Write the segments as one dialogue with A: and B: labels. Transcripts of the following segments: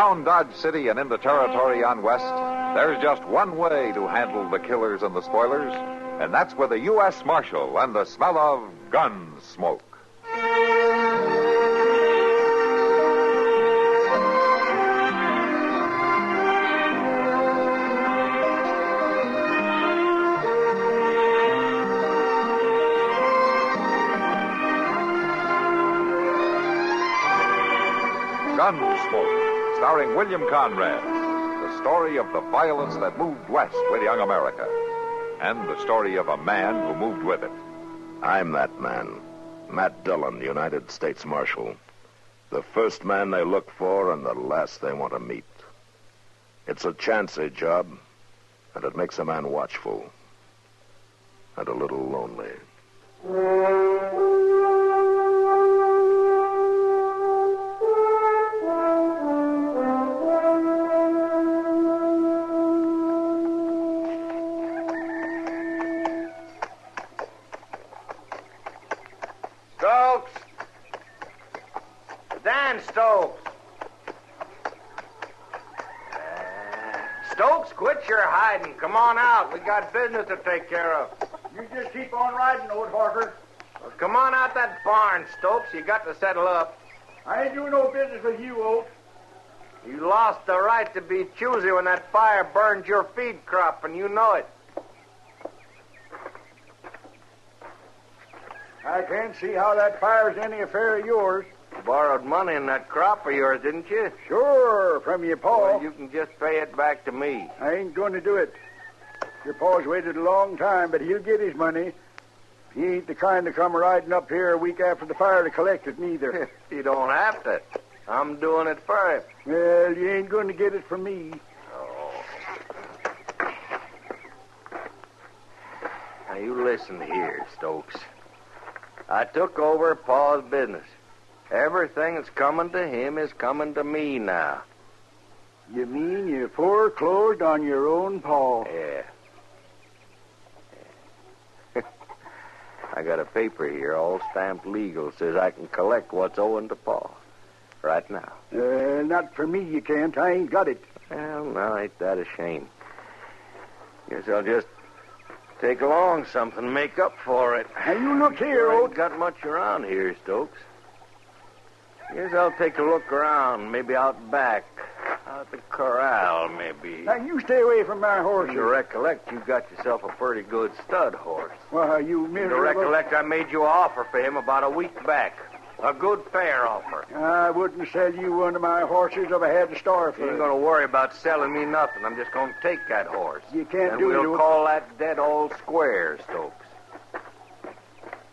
A: Around Dodge City and into territory on west, there's just one way to handle the killers and the spoilers, and that's with a U.S. Marshal and the smell of Gunsmoke. Gunsmoke, starring William Conrad, the story of the violence that moved west with young America, and the story of a man who moved with it.
B: I'm that man, Matt Dillon, United States Marshal. The first man they look for and the last they want to meet. It's a chancy job, and it makes a man watchful and a little lonely.
C: Stokes, quit your hiding. Come on out. We got business to take care of.
D: You just keep on riding, old horser.
C: Well, come on out that barn, Stokes. You got to settle up.
D: I ain't doing no business with you, Oak.
C: You lost the right to be choosy when that fire burned your feed crop, and you know it.
D: I can't see how that fire's any affair of yours.
C: You borrowed money in that crop of yours, didn't you?
D: Sure, from your pa.
C: Well, you can just pay it back to me.
D: I ain't going to do it. Your pa's waited a long time, but he'll get his money. He ain't the kind to come riding up here a week after the fire to collect it, neither.
C: You don't have to. I'm doing it for him.
D: Well, you ain't going to get it from me.
C: Oh. Now, you listen here, Stokes. I took over Pa's business. Everything that's coming to him is coming to me now.
D: You mean you foreclosed on your own pa?
C: Yeah. I got a paper here, all stamped legal, says I can collect what's owing to Pa. Right now.
D: Not for me, you can't. I ain't got it.
C: Well, now, ain't that a shame. Guess I'll just take along something to make up for it.
D: Now, you look here,
C: I
D: Oak.
C: ain't got much around here, Stokes. Guess I'll take a look around, maybe out back. Out the corral, maybe.
D: Now, you stay away from my horses.
C: You recollect you got yourself a pretty good stud horse.
D: Well, you
C: You
D: miserable...
C: recollect I made you an offer for him about a week back. A good, fair offer.
D: I wouldn't sell you one of my horses if I had to starve for
C: You ain't
D: it.
C: going to worry about selling me nothing. I'm just going to take that horse.
D: You can't
C: and
D: do it.
C: we'll call that dead all square, Stokes.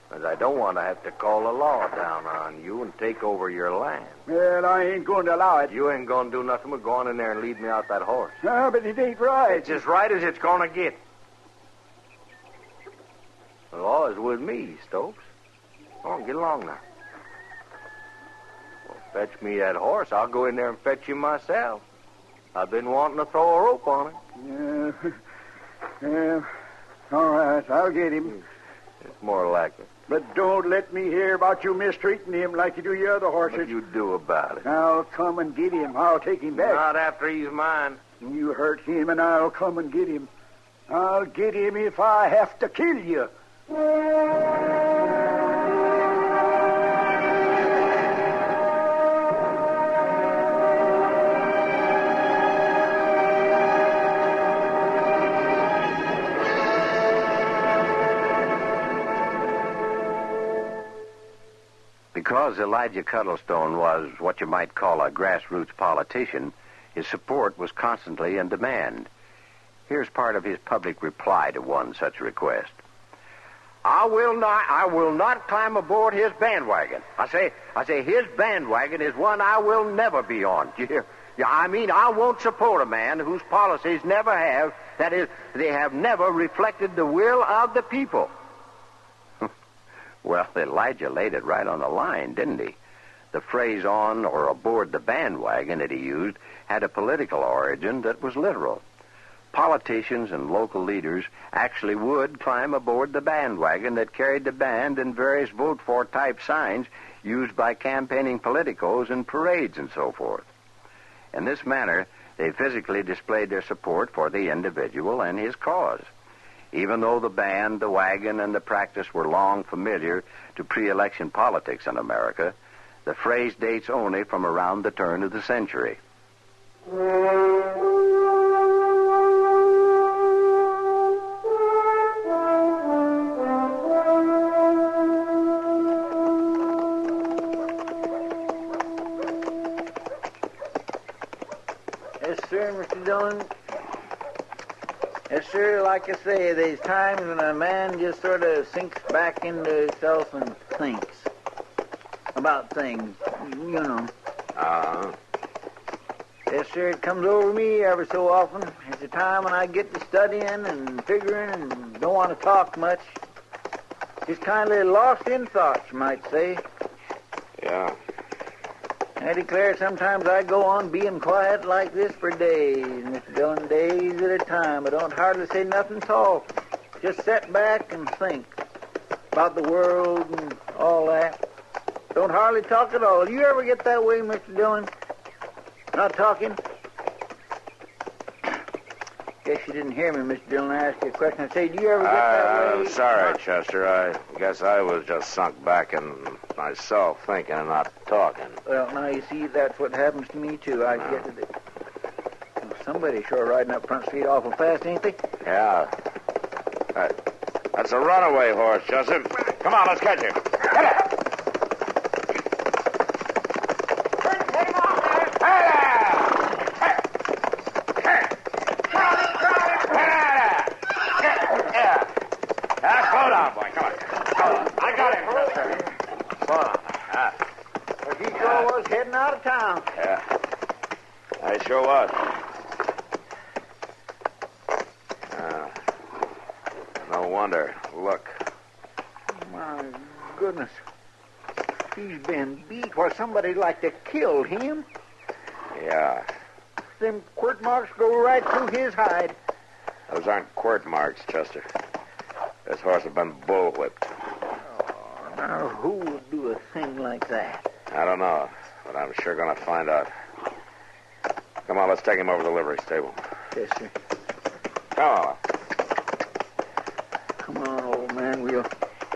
C: Because I don't want to have to call the law down on you and take over your land.
D: Well, I ain't going to allow it.
C: You ain't going to do nothing but go on in there and lead me out that horse.
D: No, but it ain't right.
C: It's as right as it's going to get. The law is with me, Stokes. Come on, get along now. Well, fetch me that horse. I'll go in there and fetch you myself. I've been wanting to throw a rope on it.
D: Yeah. All right, I'll get him.
C: It's more like it.
D: But don't let me hear about you mistreating him like you do your other horses.
C: What you do about it?
D: I'll come and get him. I'll take him back.
C: Not after he's mine.
D: You hurt him, and I'll come and get him. I'll get him if I have to kill you.
E: Because Elijah Cuddlestone was what you might call a grassroots politician, his support was constantly in demand. Here's part of his public reply to one such request. I will not climb aboard his bandwagon. I say his bandwagon is one I will never be on. I won't support a man whose policies never have, that is, they have never reflected the will of the people. Well, Elijah laid it right on the line, didn't he? The phrase on or aboard the bandwagon that he used had a political origin that was literal. Politicians and local leaders actually would climb aboard the bandwagon that carried the band and various vote-for type signs used by campaigning politicos in parades and so forth. In this manner, they physically displayed their support for the individual and his cause. Even though the band, the wagon, and the practice were long familiar to pre-election politics in America, the phrase dates only from around the turn of the century.
F: Yes, sir, Mr. Dillon. Yes, sir, like I say, there's times when a man just sort of sinks back into himself and thinks about things, you know.
B: Uh-huh.
F: Yes, sir, it comes over me ever so often. It's a time when I get to studying and figuring and don't want to talk much. Just kind of lost in thoughts, you might say.
B: Yeah.
F: I declare sometimes I go on being quiet like this for days, Mr. Dillon, days at a time. I don't hardly say nothing at all. Just sit back and think about the world and all that. Don't hardly talk at all. You ever get that way, Mr. Dillon? Not talking? Guess you didn't hear me, Mr. Dillon. I asked you a question. I say, do you ever get that way?
B: I'm sorry, Chester. I guess I was just sunk back in myself, thinking and not talking.
F: Well, now, you see, that's what happens to me, too. I get it. Well, somebody's sure riding up Front Street awful fast, ain't they?
B: Yeah. That's a runaway horse, Chester. Come on, let's catch her. Get it!
F: Heading out of town.
B: Yeah. I sure was. No wonder. Look.
F: My goodness. He's been beat while somebody like to kill him.
B: Yeah.
F: Them quirt marks go right through his hide.
B: Those aren't quirt marks, Chester. This horse has been bullwhipped.
F: Oh, now, who would do a thing like that?
B: I don't know, but I'm sure going to find out. Come on, let's take him over to the livery stable.
F: Yes, sir.
B: Come on.
F: Come on, old man. We'll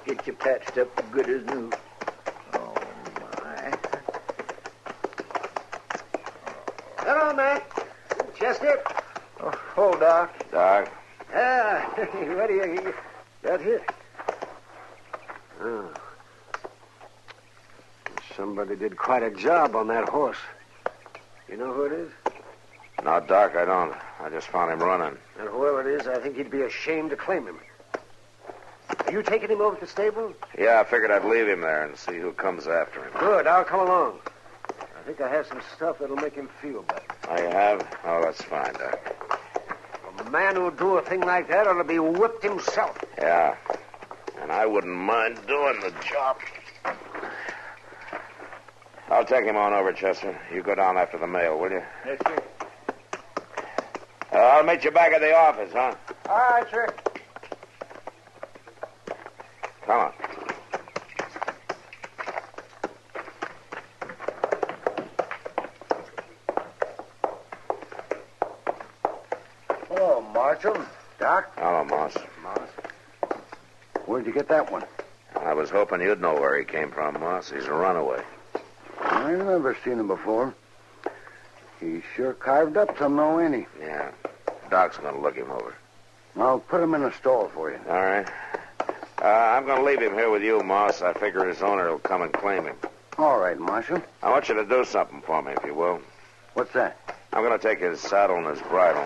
F: get you patched up good as new. Oh, my.
G: Hello, Matt. Chester.
F: Oh, Doc.
B: Doc.
G: What do you got here? Oh. Somebody did quite a job on that horse. You know who it is?
B: No, Doc, I don't. I just found him running.
G: And whoever it is, I think he'd be ashamed to claim him. Are you taking him over to the stable?
B: Yeah, I figured I'd leave him there and see who comes after him.
G: Good, I'll come along. I think I have some stuff that'll make him feel better.
B: Oh, you have? Oh, that's fine, Doc.
G: A man who'll do a thing like that ought to be whipped himself.
B: Yeah, and I wouldn't mind doing the job. I'll take him on over, Chester. You go down after the mail, will you?
F: Yes, sir.
B: I'll meet you back at the office, huh?
F: All right, sir.
B: Come on.
G: Hello, Marshal. Doc.
B: Hello, Moss.
G: Where'd you get that one?
B: I was hoping you'd know where he came from, Moss. He's a runaway.
G: I've never seen him before. He's sure carved up somehow, ain't he?
B: Yeah. Doc's going to look him over.
G: I'll put him in a stall for you.
B: All right. I'm going to leave him here with you, Moss. I figure his owner will come and claim him.
G: All right, Marshal.
B: I want you to do something for me, if you will.
G: What's that?
B: I'm going to take his saddle and his bridle.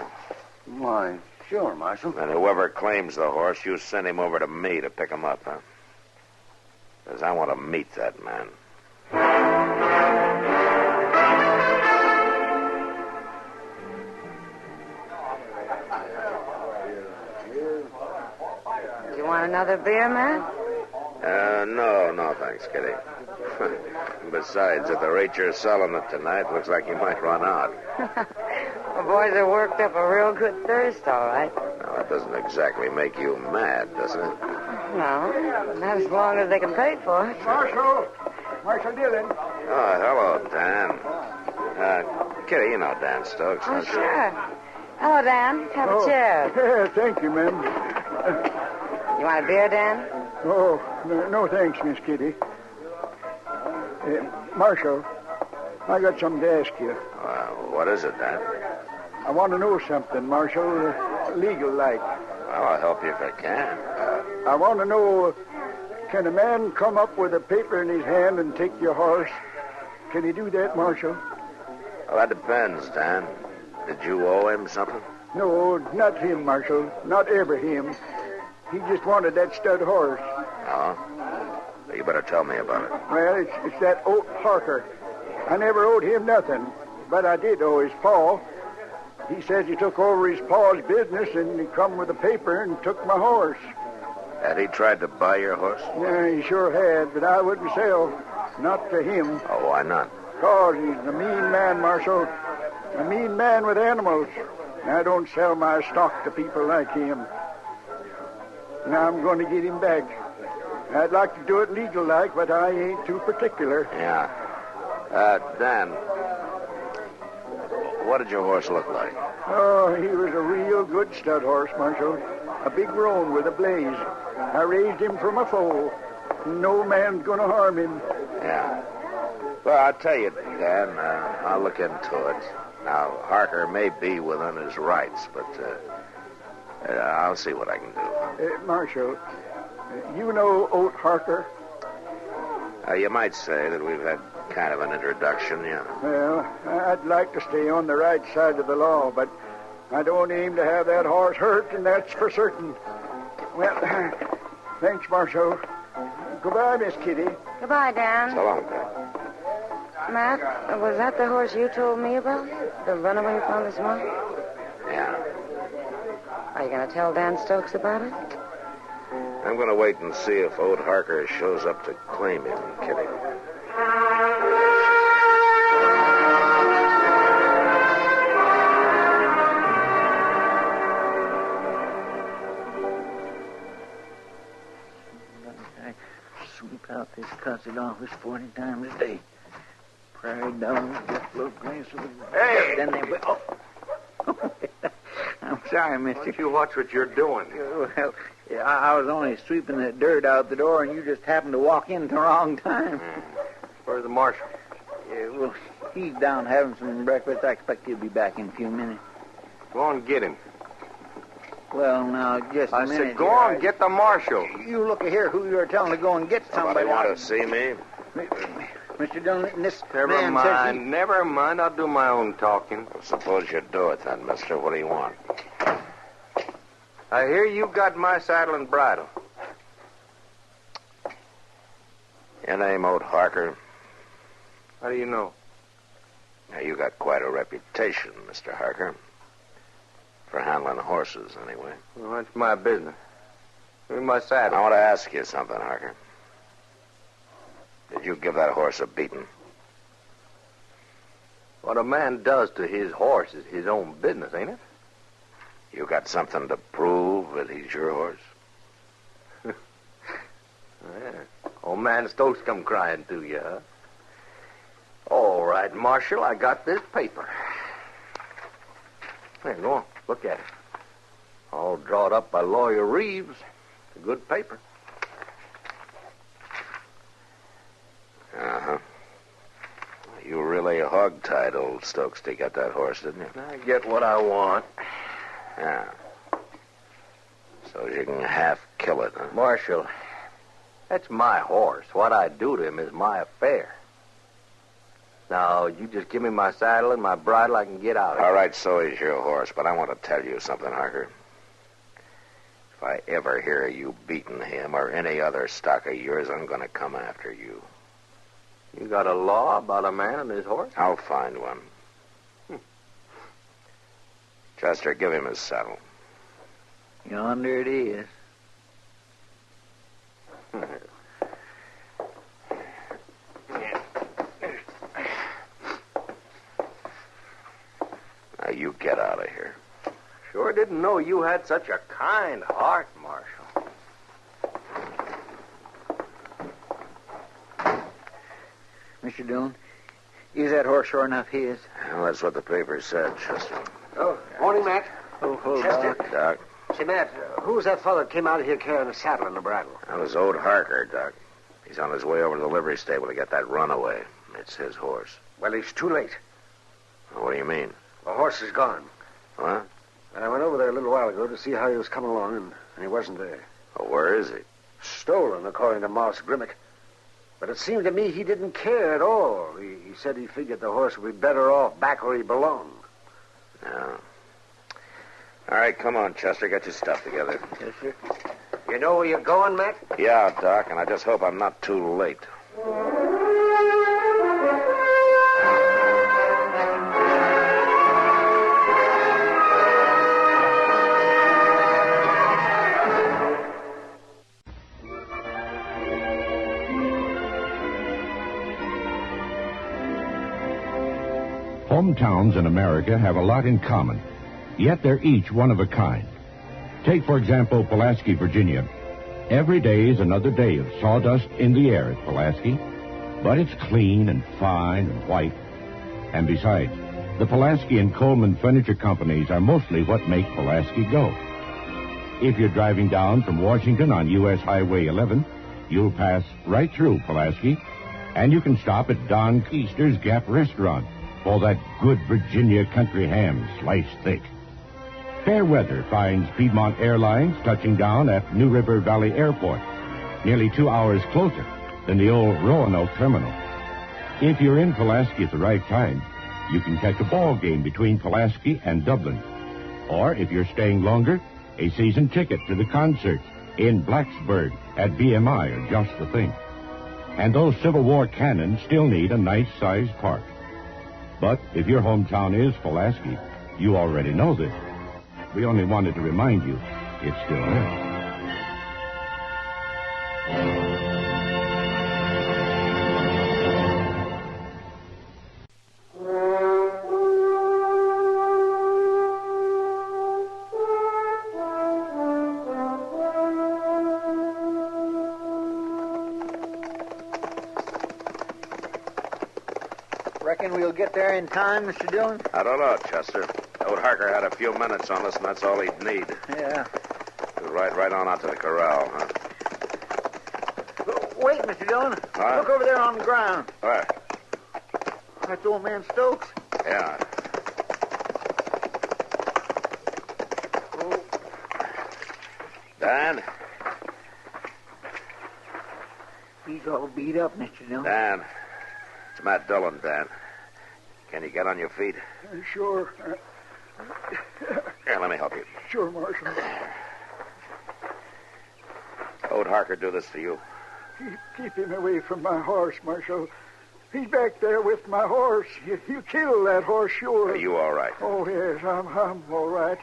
G: Why, sure, Marshal.
B: And whoever claims the horse, you send him over to me to pick him up, huh? Because I want to meet that man.
H: You want another beer, man?
B: No, thanks, Kitty. Besides, at the rate you're selling it tonight, looks like you might run out.
H: The boys are worked up a real good thirst, all right.
B: Now, that doesn't exactly make you mad, does it?
H: No, not as long as they can pay for it.
D: Marshal Dillon.
B: Oh, hello, Dan. Kitty, you know Dan Stokes.
H: Oh, sure. Hello, Dan. Have a chair.
D: Yeah, thank you, ma'am.
H: You want a beer, Dan?
D: Oh, no thanks, Miss Kitty. Marshal, I got something to ask you.
B: What is it, Dan?
D: I want to know something, Marshal, legal-like.
B: Well, I'll help you if I can.
D: I want to know, can a man come up with a paper in his hand and take your horse? Can he do that, Marshal?
B: Well, that depends, Dan. Did you owe him something?
D: No, not him, Marshal. Not ever him. He just wanted that stud horse.
B: Oh? You better tell me about it.
D: Well, it's that Oat Harker. I never owed him nothing, but I did owe his paw. He says he took over his paw's business and he come with a paper and took my horse.
B: Had he tried to buy your horse?
D: Yeah, he sure had, but I wouldn't sell. Not to him.
B: Oh, why not?
D: 'Cause he's a mean man, Marshal. A mean man with animals. I don't sell my stock to people like him. Now I'm going to get him back. I'd like to do it legal-like, but I ain't too particular.
B: Yeah. Dan, what did your horse look like?
D: Oh, he was a real good stud horse, Marshal. A big roan with a blaze. I raised him from a foal. No man's going to harm him.
B: Yeah. Well, I'll tell you, Dan, I'll look into it. Now, Harker may be within his rights, but I'll see what I can do.
D: Marshal, you know Oat Harker?
B: You might say that we've had kind of an introduction, yeah.
D: Well, I'd like to stay on the right side of the law, but I don't aim to have that horse hurt, and that's for certain. Well, thanks, Marshal. Goodbye, Miss Kitty.
H: Goodbye, Dan.
B: So long, Dan.
H: Matt, was that the horse you told me about? The runaway you found this morning?
B: Yeah.
H: Are you going to tell Dan Stokes about it?
B: I'm going to wait and see if Oat Harker shows up to claim him, Kitty.
F: I sweep out this cussed office 40 times a day. Prairie dogs, just a little glimpse of the...
C: Hey!
F: Then they... Oh! I'm sorry, mister.
C: Why don't you watch what you're doing?
F: Well, I was only sweeping the dirt out the door, and you just happened to walk in at the wrong time.
C: Where's the marshal?
F: Well, he's down having some breakfast. I expect he'll be back in a few minutes.
C: Go on, get him.
F: Well, now, just a
C: I
F: minute.
C: said, go on, get the marshal.
F: You look here who you're telling to go and get somebody.
B: Somebody want to see me?
F: Mr. Dillon, this
C: Never
F: man
C: mind,
F: says
C: never mind. I'll do my own talking.
B: Well, suppose you do it then, mister. What do you want?
C: I hear you got my saddle and bridle.
B: Your name, Oat Harker?
C: How do you know?
B: Now, you got quite a reputation, Mr. Harker. For handling horses, anyway.
C: Well, that's my business. Give me my saddle.
B: I want to ask you something, Harker. Did you give that horse a beating?
C: What a man does to his horse is his own business, ain't it?
B: You got something to prove that he's your horse?
C: Yeah. Old man Stokes come crying to you, huh? All right, Marshal, I got this paper. Here, go on. Look at it. All drawn up by Lawyer Reeves. It's a good paper.
B: Uh-huh. You really hog-tied old Stokes to get that horse, didn't you?
C: I get what I want.
B: Yeah. So you can half kill it, huh?
C: Marshal, that's my horse. What I do to him is my affair. Now, you just give me my saddle and my bridle, I can get out.
B: All right, so is your horse, but I want to tell you something, Harker. If I ever hear of you beating him or any other stock of yours, I'm going to come after you.
C: You got a law about a man and his horse?
B: I'll find one. Chester, give him his saddle.
F: Yonder it is.
B: Now, you get out of here.
C: Sure didn't know you had such a kind heart, Marshal.
F: Mr. Dillon, Is that horse sure enough his?
B: Well, that's what the paper said, Chester.
I: Oh, morning, Matt.
F: Oh,
I: Chester.
B: Doc,
I: Say, Matt, who's that fellow that came out of here carrying a saddle and a bridle?
B: that was Ode Harker, Doc. He's on his way over to the livery stable to get that runaway. It's his horse.
I: Well, he's too late.
B: Well, what do you mean?
I: The horse is gone.
B: What?
I: And I went over there a little while ago to see how he was coming along, and he wasn't there.
B: Well, where is he?
I: Stolen, according to Moss Grimmick. But it seemed to me he didn't care at all. He said he figured the horse would be better off back where he belonged.
B: Yeah. All right, come on, Chester. Get your stuff together.
F: Yes, sir.
I: You know where you're going, Matt?
B: Yeah, Doc, and I just hope I'm not too late.
J: Hometowns in America have a lot in common, yet they're each one of a kind. Take, for example, Pulaski, Virginia. Every day is another day of sawdust in the air at Pulaski, but it's clean and fine and white. And besides, the Pulaski and Coleman Furniture Companies are mostly what make Pulaski go. If you're driving down from Washington on U.S. Highway 11, you'll pass right through Pulaski, and you can stop at Don Keister's Gap Restaurant for that good Virginia country ham sliced thick. Fair weather finds Piedmont Airlines touching down at New River Valley Airport, nearly 2 hours closer than the old Roanoke terminal. If you're in Pulaski at the right time, you can catch a ball game between Pulaski and Dublin. Or if you're staying longer, a season ticket to the concert in Blacksburg at BMI are just the thing. And those Civil War cannons still need a nice-sized park. But if your hometown is Pulaski, you already know this. We only wanted to remind you it's still there.
F: Reckon we'll get there in time, Mr. Dillon?
B: I don't know, Chester. Ode Harker had a few minutes on us, and that's all he'd need.
F: Yeah.
B: We'll ride right on out to the corral, huh?
F: Wait, Mr. Dillon.
B: Huh?
F: Look over there on the ground.
B: Where?
F: That's old man Stokes.
B: Yeah.
F: Oh.
B: Dan?
F: He's all beat up, Mr. Dillon.
B: Dan. It's Matt Dillon, Dan. Can you get on your feet?
D: Sure.
B: Here, let me help you.
D: Sure, Marshal.
B: Ode Harker do this to you?
D: Keep him away from my horse, Marshal. He's back there with my horse. You kill that horse, sure.
B: Are you all right?
D: Oh, yes, I'm all right.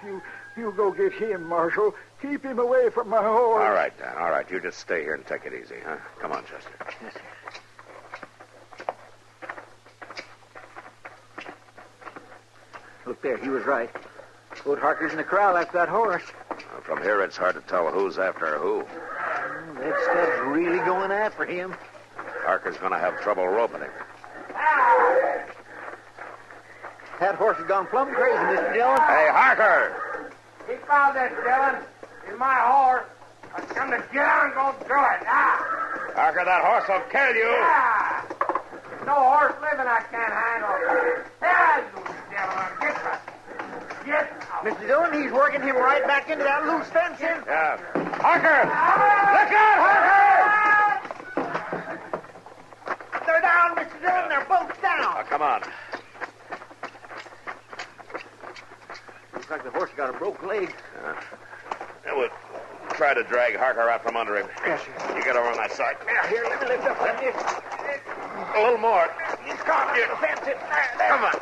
D: You go get him, Marshal. Keep him away from my horse.
B: All right, Dan. All right. You just stay here and take it easy, huh? Come on, Chester.
F: Yes, sir. Look there, he was right. Ode Harker's in the corral after that horse.
B: From here, it's hard to tell who's after who.
F: That stud's really going after him.
B: Harker's going to have trouble roping him.
F: That horse has gone plumb crazy, Mr. Dillon.
B: Hey, Harker!
K: Keep out of this, Dillon. He's my horse. I come to get out and go do it.
B: Harker, that horse will kill you.
K: Yeah. No horse living I can't handle. Yeah, you Dillon. Get out.
F: Mr. Dillon, he's working him right back into that loose fencing.
B: Yeah. Harker! Look out, Harker!
F: They're down, Mr. Dillon. They're both down.
B: Oh, come on.
F: Looks like the horse got a broke leg.
B: Yeah, we'll try to drag Harker out from under him.
F: Yes, sir.
B: You get over on that side.
F: Yeah, here, let me lift up like this.
B: A little more.
F: He's caught on the fence. There.
B: Come on.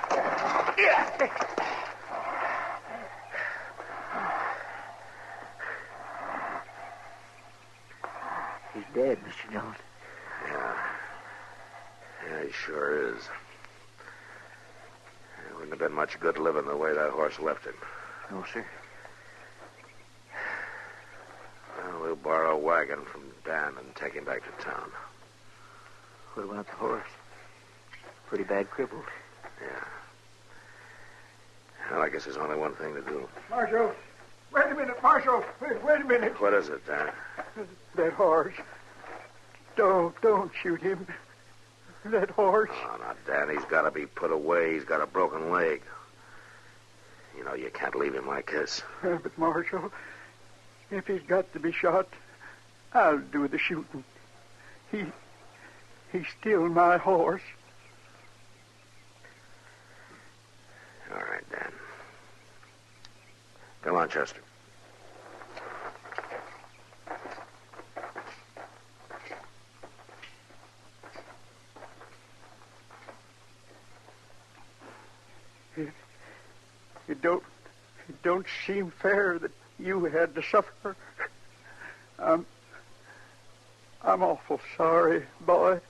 B: Yeah.
F: He's dead, Mr. Dillon.
B: Yeah. Yeah, he sure is. It wouldn't have been much good living the way that horse left him.
F: No, sir.
B: Well, we'll borrow a wagon from Dan and take him back to town.
F: What about the horse? pretty bad crippled.
B: Yeah. Well, I guess there's only one thing to do.
D: Marshal, wait a minute, Marshal. Wait a minute.
B: What is it, Dan?
D: That horse. Don't shoot him. That horse.
B: Oh, now, Dan, he's got to be put away. He's got a broken leg. You know, you can't leave him like this.
D: But, Marshal, if he's got to be shot, I'll do the shooting. He's still my horse.
B: All right, Dan. Come on, Chester.
D: It don't seem fair that you had to suffer. I'm awful sorry, boy.